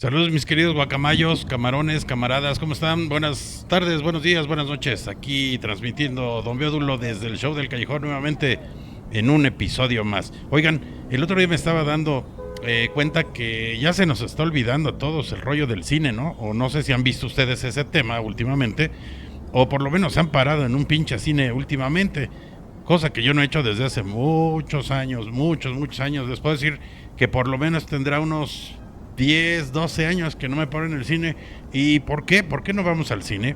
Saludos mis queridos guacamayos, camarones, camaradas, ¿cómo están? Buenas tardes, buenos días, buenas noches. Aquí transmitiendo Don Beodulo desde el show del Callejón nuevamente en un episodio más. Oigan, el otro día me estaba dando cuenta que ya se nos está olvidando a todos el rollo del cine, ¿no? O no sé si han visto ustedes ese tema últimamente, o por lo menos se han parado en un pinche cine últimamente, cosa que yo no he hecho desde hace muchos años, muchos años. Les puedo decir que por lo menos tendrá unos 10, 12 años que no me paro en el cine. ¿Y por qué? ¿Por qué no vamos al cine?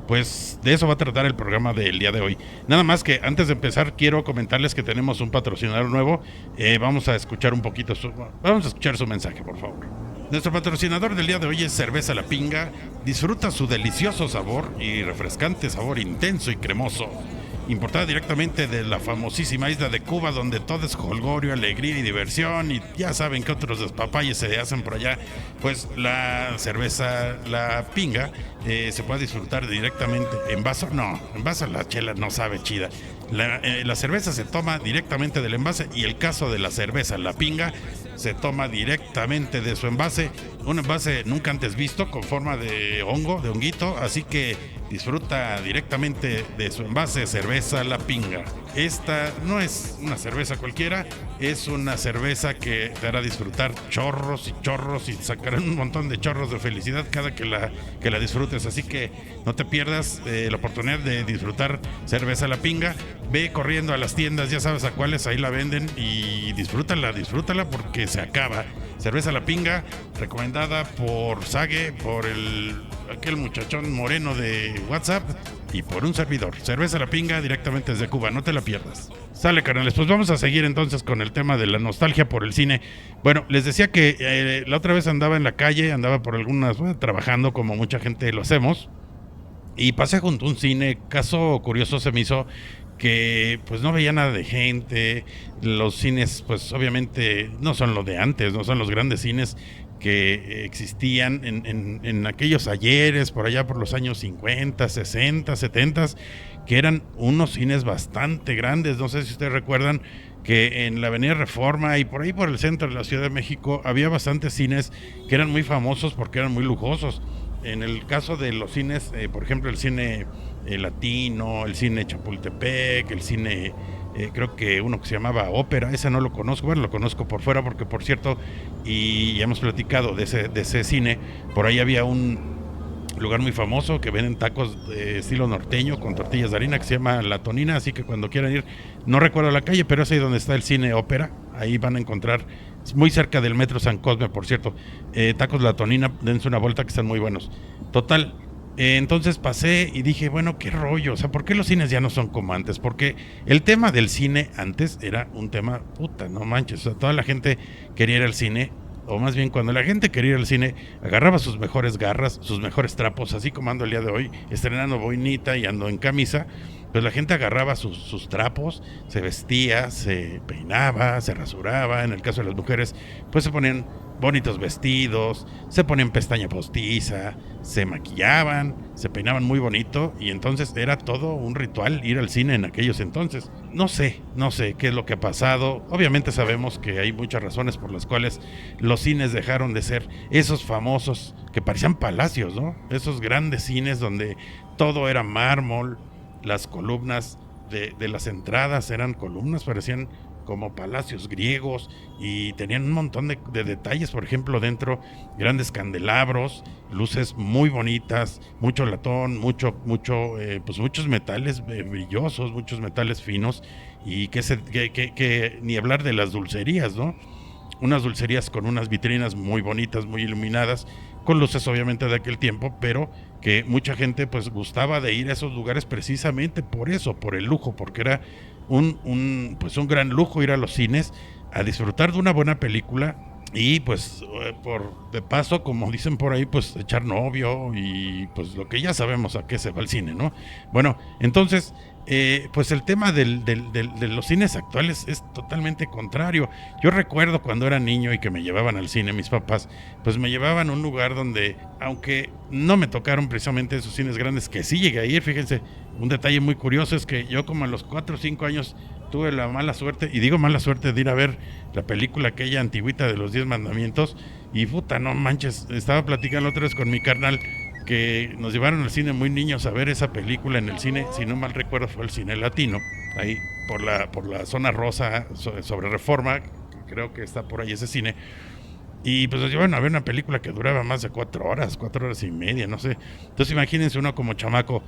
Pues de eso va a tratar el programa del día de hoy. Nada más que antes de empezar quiero comentarles que tenemos un patrocinador nuevo. Vamos a escuchar un poquito vamos a escuchar su mensaje, por favor. Nuestro patrocinador del día de hoy es Cerveza La Pinga. Disfruta su delicioso sabor y refrescante sabor intenso y cremoso. Importada directamente de la famosísima isla de Cuba, donde todo es jolgorio, alegría y diversión, y ya saben que otros despapalles se hacen por allá. Pues la cerveza La Pinga se puede disfrutar directamente en vaso. No, en vaso la chela no sabe chida. La cerveza se toma directamente del envase, y el caso de la cerveza La Pinga se toma directamente de su envase, un envase nunca antes visto con forma de hongo, de honguito, así que disfruta directamente de su envase cerveza La Pinga. Esta no es una cerveza cualquiera, es una cerveza que te hará disfrutar chorros y chorros, y sacarán un montón de chorros de felicidad cada que la disfrutes, así que no te pierdas la oportunidad de disfrutar cerveza La Pinga. Ve corriendo a las tiendas, ya sabes a cuáles, ahí la venden, y disfrútala porque se acaba. Cerveza La Pinga, recomendada por Sage, por aquel muchachón moreno de WhatsApp y por un servidor. Cerveza La Pinga directamente desde Cuba, no te la pierdas. Sale, carnales, pues vamos a seguir entonces con el tema de la nostalgia por el cine. Bueno, les decía que la otra vez andaba en la calle, andaba por trabajando como mucha gente lo hacemos, y pasé junto a un cine. Caso curioso se me hizo que pues no veía nada de gente. Los cines pues obviamente no son lo de antes, no son los grandes cines que existían en aquellos ayeres, por allá por los años 50, 60, 70, que eran unos cines bastante grandes. No sé si ustedes recuerdan que en la Avenida Reforma y por ahí por el centro de la Ciudad de México había bastantes cines que eran muy famosos porque eran muy lujosos. En el caso de los cines, por ejemplo, el cine Latino, el cine Chapultepec, el cine, creo que uno que se llamaba Ópera, ese no lo conozco, bueno, lo conozco por fuera porque, por cierto, y ya hemos platicado de ese cine, por ahí había un lugar muy famoso que venden tacos de estilo norteño con tortillas de harina que se llama La Tonina, así que cuando quieran ir, no recuerdo la calle, pero es ahí donde está el cine Ópera, ahí van a encontrar, muy cerca del metro San Cosme, por cierto, tacos La Tonina, dense una vuelta que están muy buenos. Total, entonces pasé y dije, bueno, qué rollo, o sea, ¿por qué los cines ya no son como antes? Porque el tema del cine antes era un tema, puta, no manches, o sea, toda la gente quería ir al cine, o más bien cuando la gente quería ir al cine, agarraba sus mejores garras, sus mejores trapos, así como ando el día de hoy, estrenando boinita y ando en camisa. Pues la gente agarraba sus trapos, se vestía, se peinaba, se rasuraba. En el caso de las mujeres, pues se ponían bonitos vestidos, se ponían pestaña postiza, se maquillaban, se peinaban muy bonito, y entonces era todo un ritual ir al cine en aquellos entonces. No sé qué es lo que ha pasado. Obviamente sabemos que hay muchas razones por las cuales los cines dejaron de ser esos famosos que parecían palacios, ¿no? Esos grandes cines donde todo era mármol, las columnas de las entradas eran columnas, parecían como palacios griegos, y tenían un montón de detalles, por ejemplo, dentro, grandes candelabros, luces muy bonitas, mucho latón, pues muchos metales brillosos, muchos metales finos, y que ni hablar de las dulcerías, ¿no? Unas dulcerías con unas vitrinas muy bonitas, muy iluminadas, con luces obviamente de aquel tiempo, pero que mucha gente pues gustaba de ir a esos lugares precisamente por eso, por el lujo, porque era pues un gran lujo ir a los cines a disfrutar de una buena película, y pues por de paso, como dicen por ahí, pues echar novio, y pues lo que ya sabemos a qué se va el cine, ¿no? Bueno, entonces pues el tema de los cines actuales es totalmente contrario. Yo recuerdo cuando era niño y que me llevaban al cine, mis papás, pues me llevaban a un lugar donde, aunque no me tocaron precisamente esos cines grandes, que sí llegué a ir. Fíjense, un detalle muy curioso es que yo, como a los 4 o 5 años, tuve la mala suerte, y digo mala suerte, de ir a ver la película aquella antigüita de los 10 mandamientos, y puta, no manches, estaba platicando otra vez con mi carnal, que nos llevaron al cine muy niños a ver esa película en el cine, si no mal recuerdo fue el Cine Latino, ahí por la zona rosa, sobre Reforma, creo que está por ahí ese cine, y pues nos llevaron a ver una película que duraba más de 4 horas y media, no sé. Entonces imagínense uno como chamaco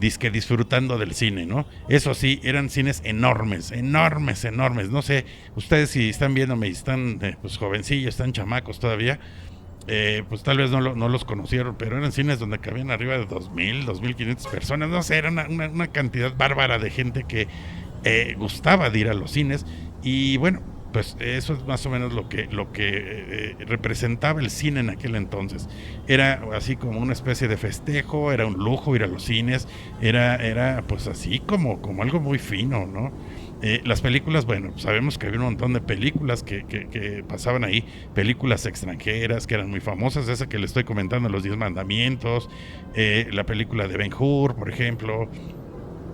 disque disfrutando del cine, ¿no? Eso sí, eran cines enormes, enormes, enormes. No sé, ustedes si están viéndome y están pues jovencillos, están chamacos todavía, pues tal vez no los conocieron, pero eran cines donde cabían arriba de 2,000, 2,500 personas, no sé, era una cantidad bárbara de gente que gustaba de ir a los cines. Y bueno, pues eso es más o menos lo que representaba el cine en aquel entonces. Era así como una especie de festejo, era un lujo ir a los cines, era pues así como algo muy fino, ¿no? Las películas, bueno, sabemos que había un montón de películas que pasaban ahí, películas extranjeras que eran muy famosas, esa que le estoy comentando, Los 10 Mandamientos, la película de Ben-Hur, por ejemplo,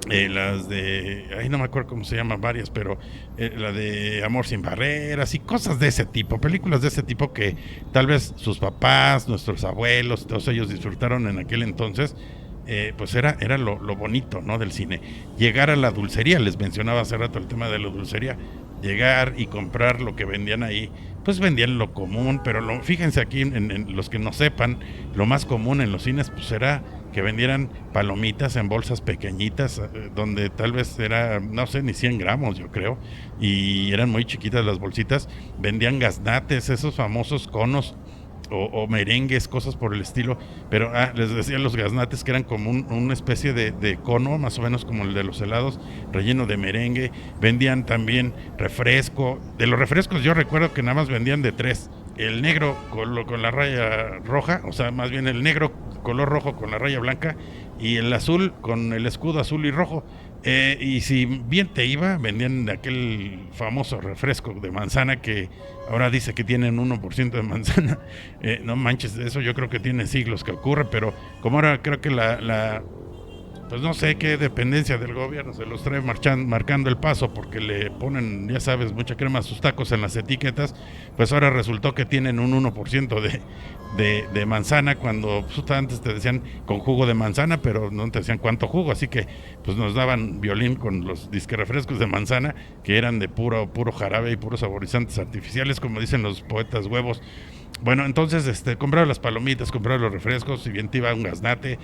las de, ahí no me acuerdo cómo se llaman varias, pero la de Amor sin barreras y cosas de ese tipo, películas de ese tipo que tal vez sus papás, nuestros abuelos, todos ellos disfrutaron en aquel entonces. Pues era lo bonito, ¿no?, del cine. Llegar a la dulcería, les mencionaba hace rato el tema de la dulcería, llegar y comprar lo que vendían ahí, pues vendían lo común, pero fíjense aquí en los que no sepan, lo más común en los cines pues era que vendieran palomitas en bolsas pequeñitas, donde tal vez era, no sé, ni 100 gramos yo creo, y eran muy chiquitas las bolsitas. Vendían gaznates, esos famosos conos o merengues, cosas por el estilo, pero les decía los gaznates que eran como una especie de cono, más o menos como el de los helados, relleno de merengue. Vendían también refresco, de los refrescos yo recuerdo que nada más vendían de tres: el negro con la raya roja, o sea, más bien el negro color rojo con la raya blanca, y el azul con el escudo azul y rojo. Y si bien te iba, vendían aquel famoso refresco de manzana que ahora dice que tienen 1% de manzana. No manches, eso yo creo que tiene siglos que ocurre, pero como ahora creo que pues no sé qué dependencia del gobierno se los trae marcando el paso, porque le ponen, ya sabes, mucha crema a sus tacos en las etiquetas, pues ahora resultó que tienen un 1% de manzana, cuando pues, antes te decían con jugo de manzana, pero no te decían cuánto jugo, así que pues nos daban violín con los disque refrescos de manzana, que eran de puro jarabe y puros saborizantes artificiales, como dicen los poetas huevos. Bueno, entonces compraba las palomitas, compraba los refrescos, si bien te iba un gaznate,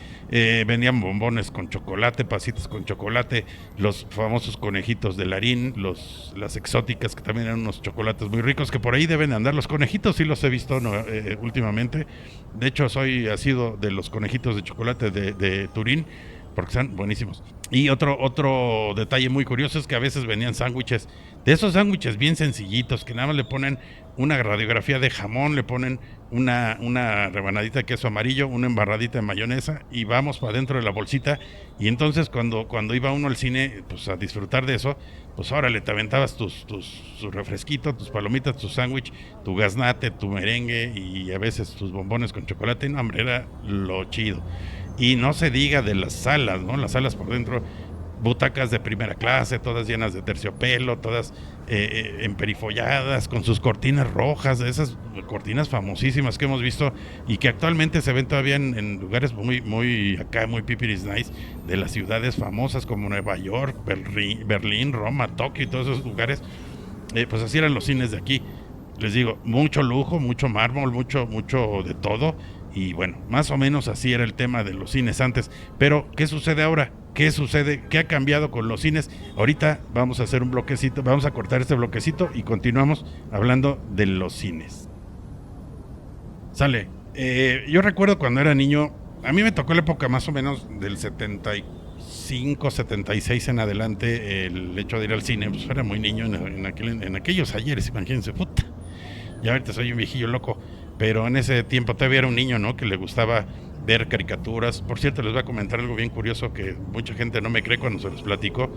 vendían bombones con chocolate, pasitas con chocolate, los famosos conejitos de Larín, las exóticas, que también eran unos chocolates muy ricos, que por ahí deben andar. Los conejitos sí los he visto, ¿no?, últimamente. De hecho, ha sido de los conejitos de chocolate de Turín, porque están buenísimos. Y otro detalle muy curioso es que a veces venían sándwiches, de esos sándwiches bien sencillitos, que nada más le ponen una radiografía de jamón, le ponen una rebanadita de queso amarillo, una embarradita de mayonesa, y vamos para adentro de la bolsita. Y entonces cuando iba uno al cine, pues a disfrutar de eso, pues órale, te aventabas tu refresquito, tus palomitas, tu sándwich, tu gaznate, tu merengue y a veces tus bombones con chocolate. No, hombre, era lo chido. Y no se diga de las salas, ¿no? Las salas por dentro, butacas de primera clase, todas llenas de terciopelo, todas emperifolladas, con sus cortinas rojas, esas cortinas famosísimas que hemos visto y que actualmente se ven todavía en lugares muy acá, muy pipiris nice, de las ciudades famosas como Nueva York, Berlín, Roma, Tokio y todos esos lugares. Pues así eran los cines de aquí. Les digo, mucho lujo, mucho mármol, mucho de todo. Y bueno, más o menos así era el tema de los cines antes. Pero, ¿qué sucede ahora? ¿Qué sucede? ¿Qué ha cambiado con los cines? Ahorita vamos a hacer un bloquecito, vamos a cortar este bloquecito y continuamos hablando de los cines. Sale. Yo recuerdo cuando era niño, a mí me tocó la época más o menos del 75, 76 en adelante, el hecho de ir al cine. Pues era muy niño en aquellos ayeres, imagínense, puta. Ya ahorita soy un viejillo loco, pero en ese tiempo todavía era un niño, ¿no?, que le gustaba ver caricaturas. Por cierto, les voy a comentar algo bien curioso que mucha gente no me cree cuando se los platico,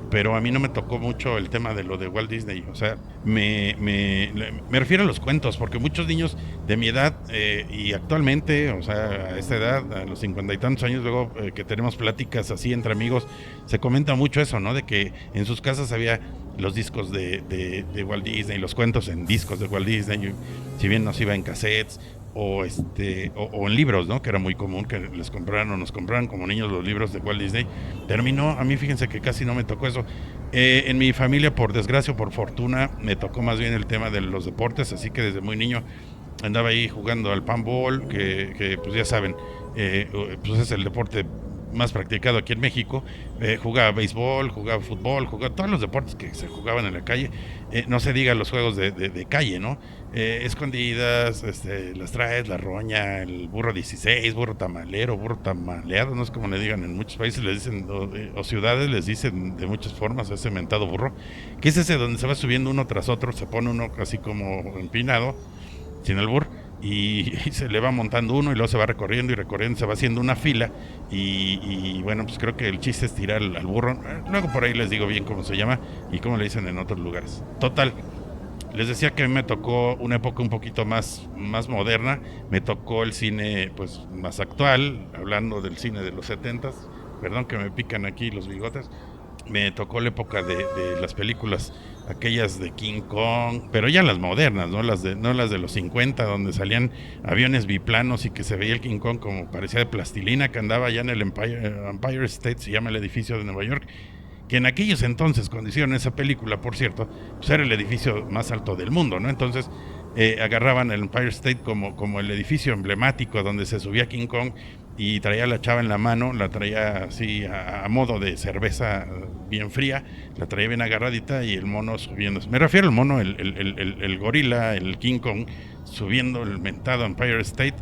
pero a mí no me tocó mucho el tema de lo de Walt Disney. O sea, me refiero a los cuentos, porque muchos niños de mi edad y actualmente, o sea, a esta edad, a los 50 y tantos años, luego que tenemos pláticas así entre amigos, se comenta mucho eso, ¿no? De que en sus casas había los discos de Walt Disney, los cuentos en discos de Walt Disney, si bien nos iba en cassettes o en libros, ¿no? Que era muy común que les compraran o nos compraran como niños los libros de Walt Disney. Terminó, a mí fíjense que casi no me tocó eso. En mi familia, por desgracia o por fortuna, me tocó más bien el tema de los deportes, así que desde muy niño andaba ahí jugando al panball, que pues ya saben, pues es el deporte más practicado aquí en México. Jugaba béisbol, jugaba fútbol, jugaba todos los deportes que se jugaban en la calle. No se diga los juegos de calle, ¿no? Escondidas, las traes, la roña, el burro 16, burro tamalero, burro tamaleado, no sé cómo le digan, en muchos países les dicen, o ciudades les dicen de muchas formas ese mentado burro, que es ese donde se va subiendo uno tras otro, se pone uno así como empinado, sin albur, y se le va montando uno y luego se va recorriendo y recorriendo, se va haciendo una fila y bueno, pues creo que el chiste es tirar al burro. Luego por ahí les digo bien cómo se llama y cómo le dicen en otros lugares. Total, les decía que a mí me tocó una época un poquito más moderna, me tocó el cine pues más actual, hablando del cine de los 70s, perdón que me pican aquí los bigotes. Me tocó la época de las películas, aquellas de King Kong, pero ya las modernas, no las de los 50, donde salían aviones biplanos y que se veía el King Kong como parecía de plastilina, que andaba allá en el Empire State, se llama el edificio de Nueva York, que en aquellos entonces, cuando hicieron esa película, por cierto, pues era el edificio más alto del mundo, ¿no? Entonces agarraban el Empire State como el edificio emblemático donde se subía King Kong y traía a la chava en la mano, la traía así a modo de cerveza bien fría, la traía bien agarradita y el mono subiendo. Me refiero al mono, el gorila, el King Kong, subiendo el mentado Empire State,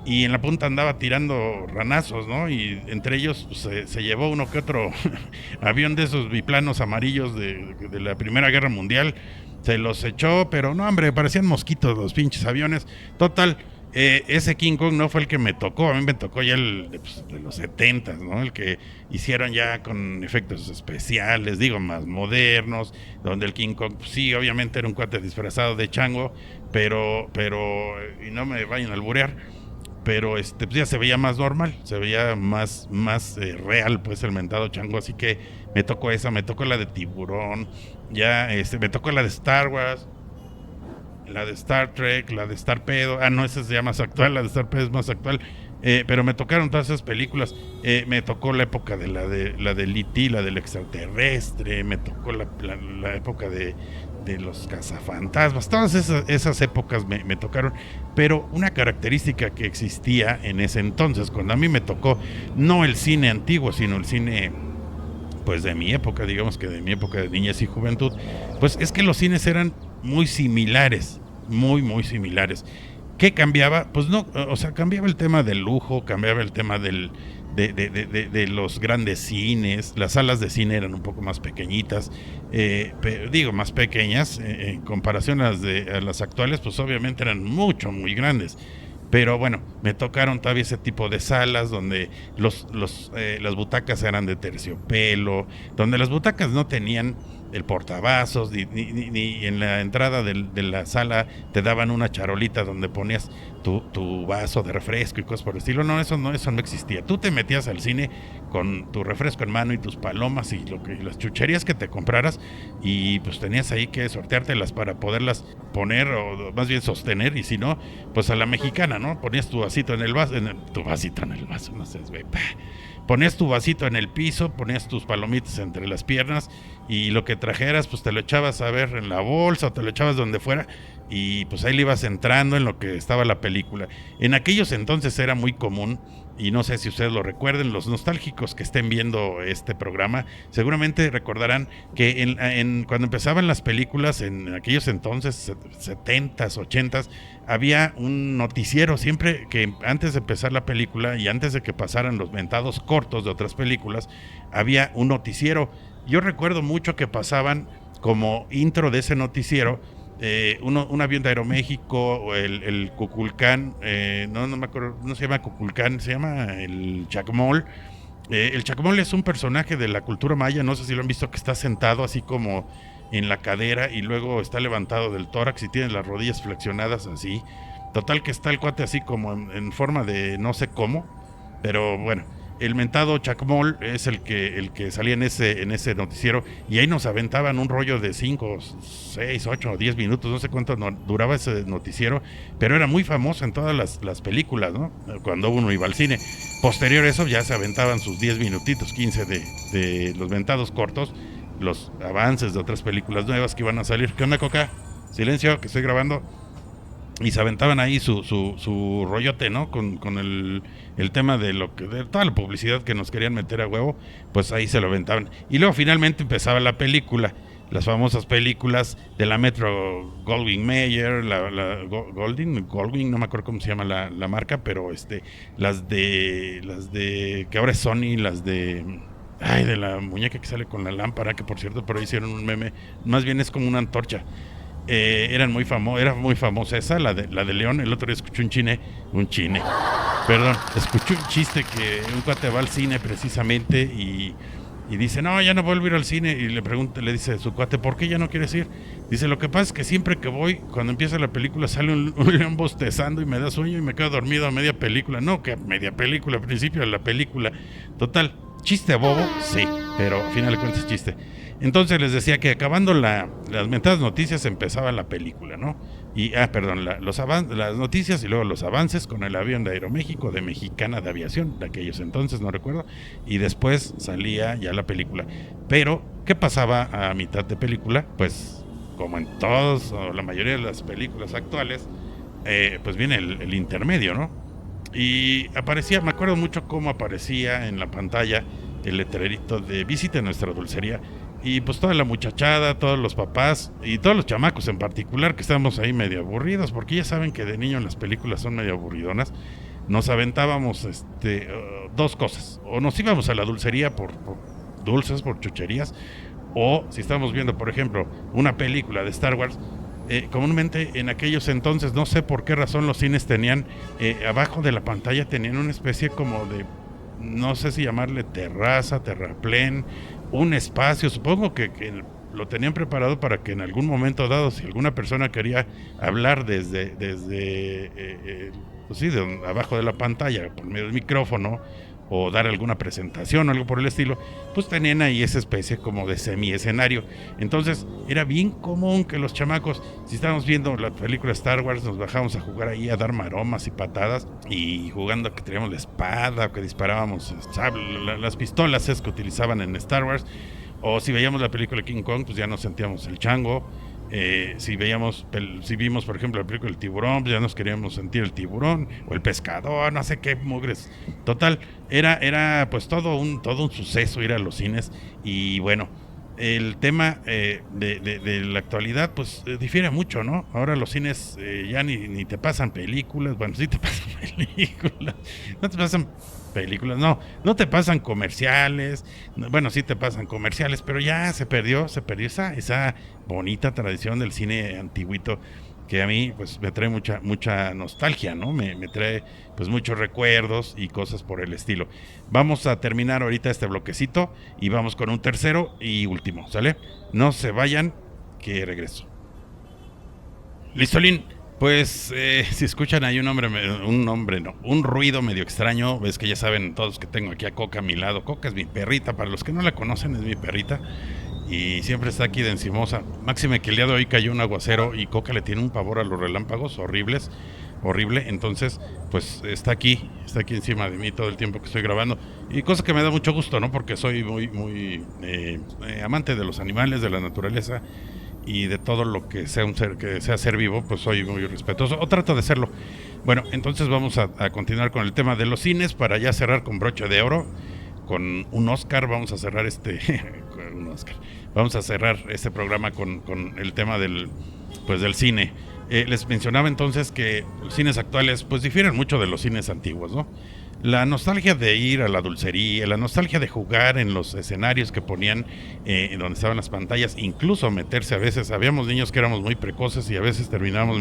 y en la punta andaba tirando ranazos, ¿no? Y entre ellos pues, se llevó uno que otro avión de esos biplanos amarillos de la Primera Guerra Mundial, se los echó, pero no, hombre, parecían mosquitos los pinches aviones. Total, ese King Kong no fue el que me tocó, a mí me tocó ya el de los 70s, ¿no? El que hicieron ya con efectos especiales, digo, más modernos, donde el King Kong, pues, sí, obviamente era un cuate disfrazado de chango, pero, y no me vayan a alburear, pero pues ya se veía más normal, se veía más real, pues, el mentado chango, así que me tocó esa, me tocó la de Tiburón, ya me tocó la de Star Wars, la de Star Trek, la de Star Pedo, no, esa es ya más actual, la de Star Pedo es más actual, pero me tocaron todas esas películas, me tocó la época de la de E.T., la del extraterrestre, me tocó la época de los cazafantasmas, todas esas épocas me tocaron, pero una característica que existía en ese entonces, cuando a mí me tocó, no el cine antiguo, sino el cine pues de mi época, digamos que de mi época de niñez y juventud, pues es que los cines eran muy similares, muy similares. ¿Qué cambiaba? Pues no, o sea, cambiaba el tema del lujo, cambiaba el tema de los grandes cines, las salas de cine eran un poco más pequeñitas, digo, más pequeñas, en comparación a las actuales, pues obviamente eran muy grandes. Pero bueno, me tocaron todavía ese tipo de salas donde las butacas eran de terciopelo, donde las butacas no tenían el portavasos, ni en la entrada de la sala te daban una charolita donde ponías tu vaso de refresco y cosas por el estilo. No, eso no existía. Tú te metías al cine con tu refresco en mano y tus palomas y las chucherías que te compraras, y pues tenías ahí que sorteártelas para poderlas poner, o más bien sostener, y si no, pues a la mexicana, ¿no? Ponías tu vasito en el vaso, tu vasito en el vaso, no sé, güey. Ponías tu vasito en el piso, ponías tus palomitas entre las piernas y lo que trajeras pues te lo echabas a ver en la bolsa o te lo echabas donde fuera, y pues ahí le ibas entrando en lo que estaba la película. En aquellos entonces era muy común, y no sé si ustedes lo recuerden, los nostálgicos que estén viendo este programa seguramente recordarán que cuando empezaban las películas en aquellos entonces, 70s, 80s, había un noticiero siempre que antes de empezar la película y antes de que pasaran los mentados cortos de otras películas, había un noticiero. Yo recuerdo mucho que pasaban como intro de ese noticiero un avión de Aeroméxico, o el Cuculcán, no me acuerdo, no se llama Cuculcán, se llama el Chacmol. El Chacmol es un personaje de la cultura maya, no sé si lo han visto, que está sentado así como en la cadera y luego está levantado del tórax y tiene las rodillas flexionadas así. Total que está el cuate así como en forma de no sé cómo, pero bueno, el mentado Chacmol es el que salía en ese noticiero, y ahí nos aventaban un rollo de 5, 6, 8 o 10 minutos, no sé cuánto duraba ese noticiero, pero era muy famoso en todas las películas, ¿no? Cuando uno iba al cine. Posterior a eso ya se aventaban sus 10 minutitos, 15 de los mentados cortos, los avances de otras películas nuevas que iban a salir. ¿Qué onda, Coca? Silencio, que estoy grabando. Y se aventaban ahí su rollote, ¿no? Con el tema de toda la publicidad que nos querían meter a huevo, pues ahí se lo aventaban. Y luego finalmente empezaba la película, las famosas películas de la Metro Goldwyn Mayer, Goldwyn, no me acuerdo cómo se llama la marca, pero las de que ahora es Sony, las de la muñeca que sale con la lámpara, que por cierto por ahí hicieron un meme, más bien es como una antorcha. Era muy famosa esa, la de León. El otro día escuché escuché un chiste que un cuate va al cine precisamente y dice, no, ya no vuelvo a ir al cine, y le dice a su cuate, ¿por qué ya no quieres ir? Dice, lo que pasa es que siempre que voy, cuando empieza la película, sale un león bostezando y me da sueño y me quedo dormido a media película. No, que a media película, al principio de la película. Total, chiste bobo, sí, pero al final de cuentas es chiste. Entonces les decía que acabando las mentadas noticias empezaba la película, ¿no? Y, las noticias y luego los avances con el avión de Aeroméxico, de Mexicana de Aviación, de aquellos entonces, no recuerdo, y después salía ya la película. Pero, ¿qué pasaba a mitad de película? Pues, como en todos, o la mayoría de las películas actuales, pues viene el intermedio, ¿no? Y me acuerdo mucho cómo aparecía en la pantalla el letrerito de visite nuestra dulcería. Y pues toda la muchachada, todos los papás y todos los chamacos en particular, que estábamos ahí medio aburridos, porque ya saben que de niño las películas son medio aburridonas, nos aventábamos dos cosas: o nos íbamos a la dulcería por dulces, por chucherías, o si estábamos viendo, por ejemplo, una película de Star Wars, comúnmente en aquellos entonces, no sé por qué razón, los cines tenían, abajo de la pantalla tenían una especie como de, no sé si llamarle terraplén, un espacio, supongo que lo tenían preparado para que en algún momento dado, si alguna persona quería hablar desde pues sí, abajo de la pantalla, por medio del micrófono, o dar alguna presentación o algo por el estilo, pues tenían ahí esa especie como de semi-escenario. Entonces era bien común que los chamacos, si estábamos viendo la película Star Wars, nos bajábamos a jugar ahí, a dar maromas y patadas, y jugando que teníamos la espada, que disparábamos las pistolas que utilizaban en Star Wars. O si veíamos la película King Kong, pues ya nos sentíamos el chango. Si vimos, por ejemplo, la película El Tiburón, pues ya nos queríamos sentir el tiburón, o el pescador, no sé qué mugres. Total, era pues todo un suceso ir a los cines. Y bueno, el tema de la actualidad pues difiere mucho, ¿no? Ahora los cines ya ni te pasan películas. Bueno, sí te pasan películas, no te pasan películas, no te pasan comerciales. Bueno, sí te pasan comerciales, pero ya se perdió esa bonita tradición del cine antiguito, que a mí pues me trae mucha nostalgia, ¿no? Me trae pues muchos recuerdos y cosas por el estilo. Vamos a terminar ahorita este bloquecito y vamos con un tercero y último, ¿sale? No se vayan, que regreso. Listolín. Pues si escuchan ahí un ruido medio extraño, ves que ya saben todos que tengo aquí a Coca a mi lado. Coca es mi perrita, para los que no la conocen, es mi perrita y siempre está aquí de encimosa. Máxime que el día de hoy cayó un aguacero y Coca le tiene un pavor a los relámpagos horrible. Entonces pues está aquí encima de mí todo el tiempo que estoy grabando, y cosa que me da mucho gusto, ¿no? Porque soy muy amante de los animales, de la naturaleza y de todo lo que sea ser vivo, pues soy muy respetuoso, o trato de serlo. Bueno, entonces vamos a continuar con el tema de los cines, para ya cerrar con broche de oro, con un Oscar. Vamos a cerrar vamos a cerrar este programa con el tema del cine. Les mencionaba entonces que los cines actuales pues difieren mucho de los cines antiguos, ¿no? La nostalgia de ir a la dulcería, la nostalgia de jugar en los escenarios que ponían donde estaban las pantallas, incluso meterse a veces, habíamos niños que éramos muy precoces y a veces terminábamos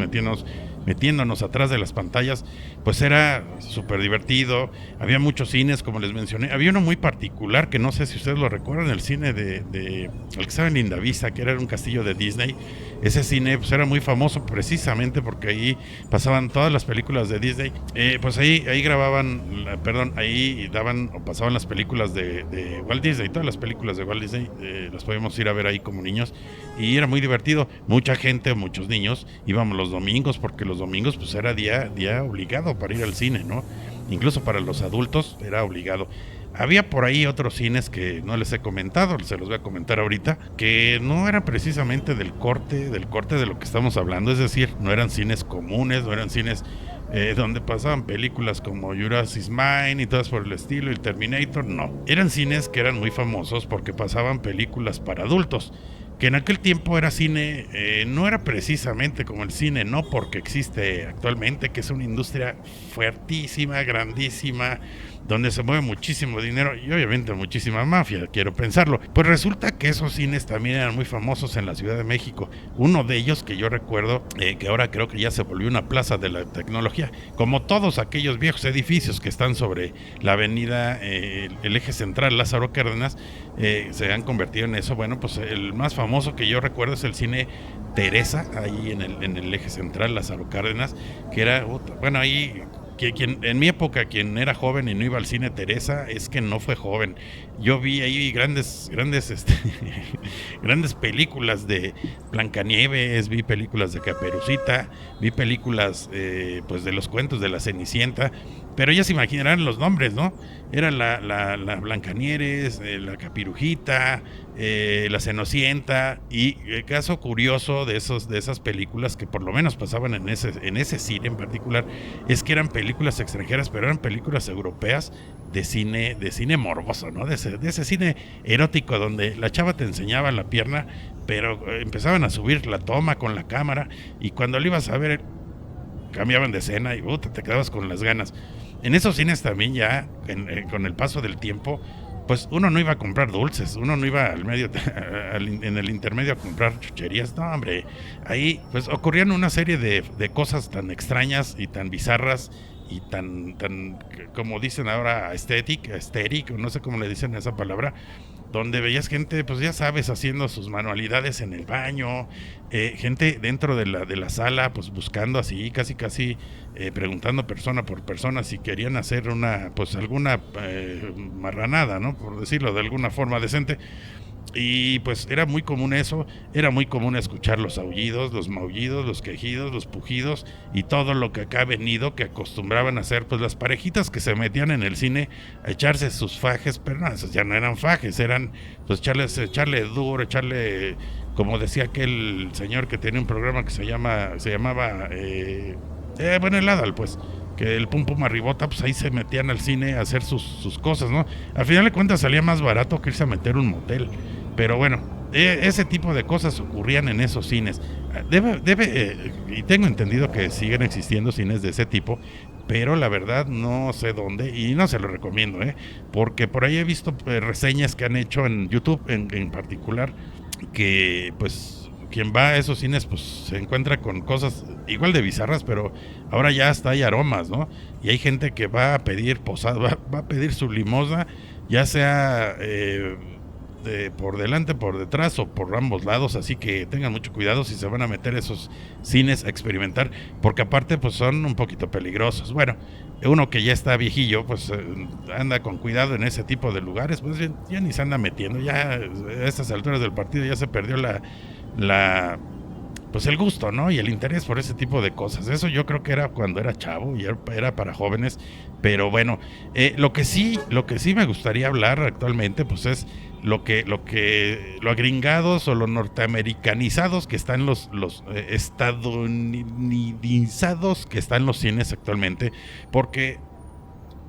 metiéndonos atrás de las pantallas, pues era súper divertido. Había muchos cines, como les mencioné, había uno muy particular que no sé si ustedes lo recuerdan, el cine el que estaba en Lindavista, que era un castillo de Disney. Ese cine pues era muy famoso precisamente porque ahí pasaban todas las películas de Disney. Pues ahí grababan, perdón, ahí daban o pasaban las películas de Walt Disney, todas las películas de Walt Disney, las podíamos ir a ver ahí como niños y era muy divertido. Mucha gente, muchos niños íbamos los domingos porque los domingos pues era día obligado para ir al cine, ¿no? Incluso para los adultos era obligado. Había por ahí otros cines que no les he comentado, se los voy a comentar ahorita, que no eran precisamente del corte de lo que estamos hablando, es decir, no eran cines comunes, no eran cines donde pasaban películas como Jurassic Mind y todas por el estilo, y Terminator, no. Eran cines que eran muy famosos porque pasaban películas para adultos, que en aquel tiempo era cine, no era precisamente como el cine, no porque existe actualmente, que es una industria fuertísima, grandísima, donde se mueve muchísimo dinero y obviamente muchísima mafia, quiero pensarlo. Pues resulta que esos cines también eran muy famosos en la Ciudad de México. Uno de ellos que yo recuerdo, que ahora creo que ya se volvió una plaza de la tecnología, como todos aquellos viejos edificios que están sobre la avenida, el eje central Lázaro Cárdenas, se han convertido en eso. Bueno, pues el más famoso que yo recuerdo es el cine Teresa, ahí en el eje central Lázaro Cárdenas, que era, bueno, ahí en mi época, quien era joven y no iba al cine Teresa, es que no fue joven. Yo vi ahí grandes grandes películas de Blancanieves, vi películas de Caperucita, vi películas pues de los cuentos de la Cenicienta, pero ya se imaginarán los nombres, ¿no? Era la Blancanieves, la Capirujita, la Cenicienta, y el caso curioso de esas películas que por lo menos pasaban en ese cine en particular, es que eran películas extranjeras, pero eran películas europeas de cine morboso, ¿no? De ese cine erótico donde la chava te enseñaba la pierna, pero empezaban a subir la toma con la cámara y cuando lo ibas a ver cambiaban de escena y te quedabas con las ganas. En esos cines también ya, con el paso del tiempo, pues uno no iba a comprar dulces, uno no iba en el intermedio a comprar chucherías, no hombre, ahí pues ocurrían una serie de cosas tan extrañas y tan bizarras y tan como dicen ahora, estético, no sé cómo le dicen esa palabra, donde veías gente, pues ya sabes, haciendo sus manualidades en el baño, gente dentro de la sala, pues buscando así, casi preguntando persona por persona si querían hacer alguna marranada, ¿no? Por decirlo de alguna forma decente. Y pues era muy común eso, era muy común escuchar los aullidos, los maullidos, los quejidos, los pujidos y todo lo que acá ha venido, que acostumbraban a hacer pues las parejitas que se metían en el cine a echarse sus fajes, pero no, esos ya no eran fajes, eran pues echarle duro, como decía aquel señor que tenía un programa que se llamaba bueno, el Adal, pues, que el Pum Pum Arribota, pues ahí se metían al cine a hacer sus cosas, ¿no? Al final de cuentas salía más barato que irse a meter un motel. Pero bueno, ese tipo de cosas ocurrían en esos cines. Y tengo entendido que siguen existiendo cines de ese tipo, pero la verdad no sé dónde y no se lo recomiendo, porque por ahí he visto reseñas que han hecho en YouTube en particular, que pues quien va a esos cines pues se encuentra con cosas igual de bizarras, pero ahora ya hasta hay aromas, ¿no? Y hay gente que va a pedir posada, va a pedir su limosna, ya sea por delante, por detrás o por ambos lados, así que tengan mucho cuidado si se van a meter a esos cines a experimentar, porque aparte pues son un poquito peligrosos. Bueno, uno que ya está viejillo pues anda con cuidado en ese tipo de lugares, pues ya ni se anda metiendo, ya a estas alturas del partido ya se perdió pues el gusto, ¿no? Y el interés por ese tipo de cosas. Eso yo creo que era cuando era chavo y era para jóvenes, pero bueno, lo que sí me gustaría hablar actualmente pues es lo agringados o lo norteamericanizados que están los estadounidensados que están los cines actualmente, porque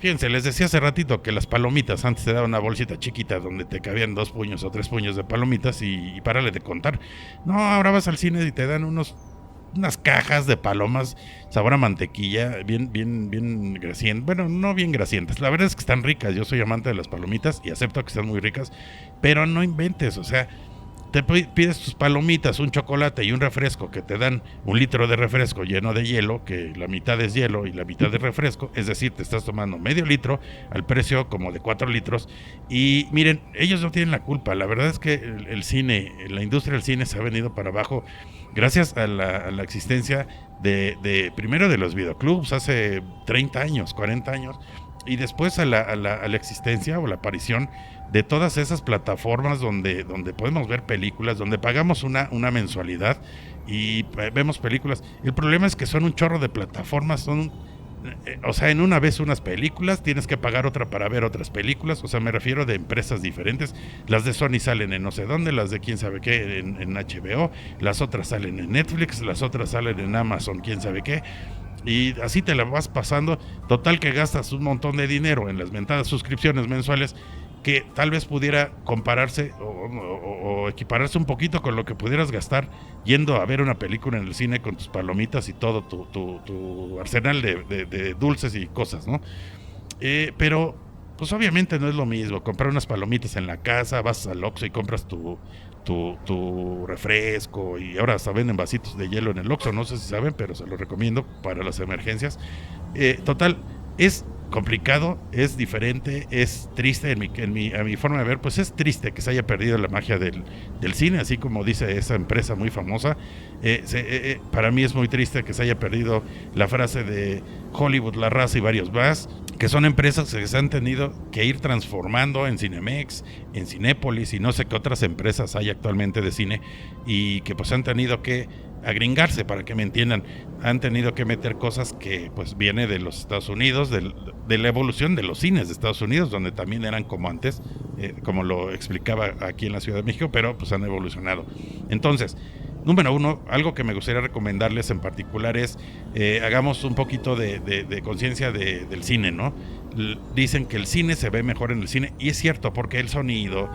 fíjense, les decía hace ratito que las palomitas antes te daban una bolsita chiquita donde te cabían 2 puños o 3 puños de palomitas y párale de contar. No, ahora vas al cine y te dan unos unas cajas de palomas sabor a mantequilla, bien grasientas. Bueno, no bien grasientas, la verdad es que están ricas. Yo soy amante de las palomitas y acepto que están muy ricas, pero no inventes, o sea, te pides tus palomitas, un chocolate y un refresco, que te dan un litro de refresco lleno de hielo, que la mitad es hielo y la mitad es refresco, es decir, te estás tomando medio litro al precio como de 4 litros. Y miren, ellos no tienen la culpa. La verdad es que el cine, la industria del cine se ha venido para abajo gracias a la existencia de primero de los videoclubs hace 30 años, 40 años, y después a la existencia o la aparición de todas esas plataformas donde podemos ver películas, donde pagamos una mensualidad y vemos películas. El problema es que son un chorro de plataformas, o sea, en una vez unas películas, tienes que pagar otra para ver otras películas. O sea, me refiero de empresas diferentes. Las de Sony salen en no sé dónde, las de quién sabe qué en HBO, las otras salen en Netflix, las otras salen en Amazon, quién sabe qué. Y así te la vas pasando. Total que gastas un montón de dinero en las mentadas suscripciones mensuales, que tal vez pudiera compararse o equipararse un poquito con lo que pudieras gastar yendo a ver una película en el cine con tus palomitas y todo tu arsenal de dulces y cosas, ¿no? Pero pues obviamente no es lo mismo comprar unas palomitas en la casa. Vas al Oxxo y compras tu refresco, y ahora hasta venden vasitos de hielo en el Oxxo, no sé si saben, pero se los recomiendo para las emergencias. Total, es complicado, es diferente, es triste a mi forma de ver. Pues es triste que se haya perdido la magia del cine, así como dice esa empresa muy famosa. Para mí es muy triste que se haya perdido la frase de Hollywood, la raza y varios más, que son empresas que se han tenido que ir transformando en Cinemex, en Cinépolis y no sé qué otras empresas hay actualmente de cine, y que pues han tenido que agringarse, para que me entiendan. Han tenido que meter cosas que pues viene de los Estados Unidos, de la evolución de los cines de Estados Unidos, donde también eran como antes, como lo explicaba aquí en la Ciudad de México, pero pues han evolucionado. Entonces, número uno, algo que me gustaría recomendarles en particular es hagamos un poquito de conciencia del cine, ¿no? Dicen que el cine se ve mejor en el cine, y es cierto, porque el sonido,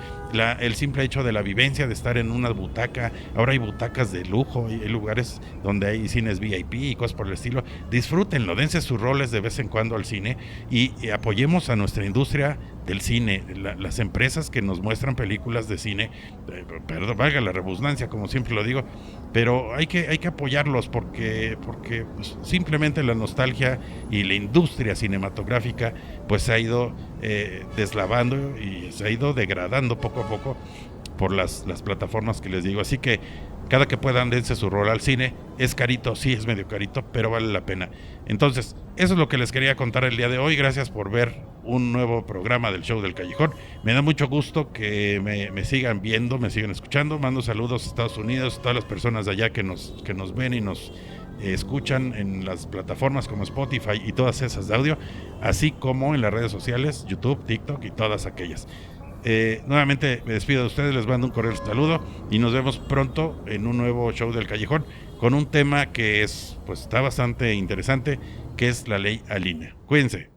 el simple hecho de la vivencia de estar en una butaca. Ahora hay butacas de lujo, hay lugares donde hay cines VIP y cosas por el estilo. Disfrútenlo, dense sus roles de vez en cuando al cine, y apoyemos a nuestra industria del cine, las empresas que nos muestran películas de cine. Perdón, valga la redundancia, como siempre lo digo, pero hay que apoyarlos, porque pues, simplemente la nostalgia y la industria cinematográfica pues se ha ido deslavando y se ha ido degradando poco a poco por las plataformas que les digo. Así que cada que puedan, dense su rol al cine. Es carito, sí, es medio carito, pero vale la pena. Entonces, eso es lo que les quería contar el día de hoy. Gracias por ver un nuevo programa del Show del Callejón. Me da mucho gusto que me sigan viendo, me sigan escuchando. Mando saludos a Estados Unidos, a todas las personas de allá que nos ven y nos escuchan en las plataformas como Spotify y todas esas de audio, así como en las redes sociales, YouTube, TikTok y todas aquellas. Nuevamente me despido de ustedes, les mando un cordial saludo y nos vemos pronto en un nuevo Show del Callejón con un tema que pues está bastante interesante, que es la ley Alinea. Cuídense.